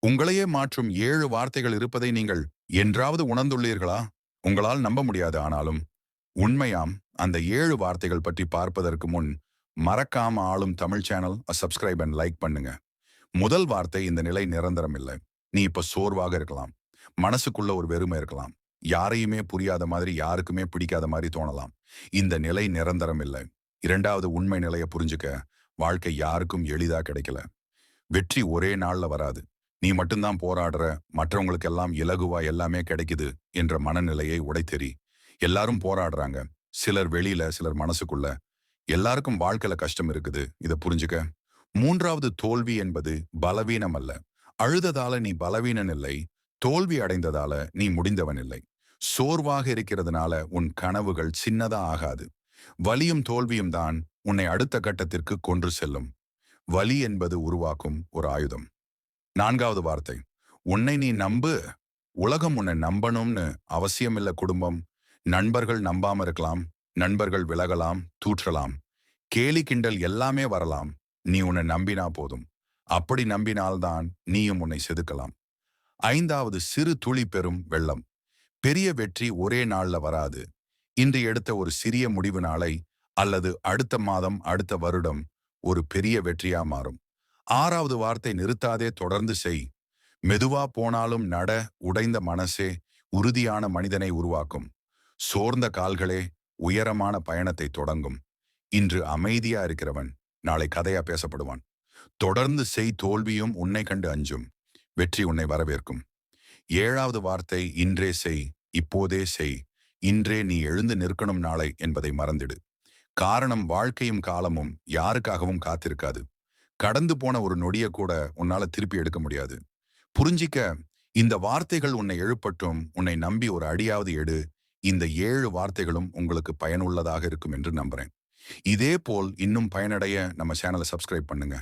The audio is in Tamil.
உங்களையே மாற்றும் 7 வார்த்தைகள் இருப்பதை நீங்கள் என்றாவது உணர்ந்துள்ளீர்களா? உங்களால் நம்ப முடியாது. ஆனாலும் உண்மையாம். அந்த 7 வார்த்தைகள் பற்றி பார்ப்பதற்கு முன் மறக்காம ஆளும் Tamil channel subscribe and like பண்ணுங்க. முதல் வார்த்தை, இந்த நிலை நிரந்தரம் இல்லை. நீ இப்ப சோர்வாக இருக்கலாம். மனசுக்குள்ள ஒரு வெறுமை இருக்கலாம். யாரையுமே புரியாத மாதிரி, யாருக்குமே பிடிக்காத மாதிரி தோணலாம். இந்த நிலை நிரந்தரம் இல்லை. இரண்டாவது உண்மை நிலையை புரிஞ்சுக்க, வாழ்க்கை யாருக்கும் எளிதா கிடைக்கல. வெற்றி ஒரே நாள்ல வராது. நீ மட்டும்தான் போராடுற, மற்றவங்களுக்கெல்லாம் இலகுவா எல்லாமே கிடைக்குது என்ற மனநிலையை உடைத்தெறி. எல்லாரும் போராடுறாங்க. சிலர் வெளியில, சிலர் மனசுக்குள்ள. எல்லாருக்கும் வாழ்க்கையில கஷ்டம் இருக்குது. இத புரிஞ்சுக்க. மூன்றாவது, தோல்வி என்பது பலவீனம் அல்ல. அழுததால நீ பலவீனன் இல்லை. தோல்வி அடைந்ததால நீ முடிந்தவன் இல்லை. சோர்வாக இருக்கிறதுனால உன் கனவுகள் சின்னதா ஆகாது. வலியும் தோல்வியும் தான் உன்னை அடுத்த கட்டத்திற்கு கொன்று செல்லும். வலி என்பது உருவாக்கும் ஒரு ஆயுதம். நான்காவது வார்த்தை, உன்னை நீ நம்பு. உலகம் உன்னை நம்பணும்னு அவசியமில்ல. குடும்பம், நண்பர்கள் நம்பாம இருக்கலாம். நண்பர்கள் விலகலாம், தூற்றலாம். கேலி கிண்டல் எல்லாமே வரலாம். நீ உன்னை நம்பினா போதும். அப்படி நம்பினால்தான் நீயும் உன்னை செதுக்கலாம். ஐந்தாவது, சிறு துளி பெறும் வெள்ளம். பெரிய வெற்றி ஒரே நாள்ல வராது. இன்று எடுத்த ஒரு சிறிய முடிவு நாளை அல்லது அடுத்த மாதம், அடுத்த வருடம் ஒரு பெரிய வெற்றியா மாறும். ஆறாவது வார்த்தை, நிறுத்தாதே, தொடர்ந்து செய். மெதுவா போனாலும் நட. உடைந்த மனசே உறுதியான மனிதனை உருவாக்கும். சோர்ந்த கால்களே உயரமான பயணத்தை தொடங்கும். இன்று அமைதியா இருக்கிறவன் நாளை கதையா பேசப்படுவான். தொடர்ந்து செய். தோல்வியும் உன்னை கண்டு அஞ்சும். வெற்றி உன்னை வரவேற்கும். ஏழாவது வார்த்தை, இன்றே செய். இப்போதே செய். இன்றே நீ எழுந்து நிற்கணும் நாளை என்பதை மறந்திடு. காரணம், வாழ்க்கையும் காலமும் யாருக்காகவும் காத்திருக்காது. கடந்து போன ஒரு நொடிய கூட உன்னால திருப்பி எடுக்க முடியாது. புரிஞ்சிக்க, இந்த வார்த்தைகள் உன்னை எழுப்பட்டும். உன்னை நம்பி ஒரு அடியாவது எடு. இந்த 7 வார்த்தைகளும் உங்களுக்கு பயனுள்ளதாக இருக்கும் என்று நம்புறேன். இதே போல் இன்னும் பயனடைய நம்ம சேனலை சப்ஸ்கிரைப் பண்ணுங்க.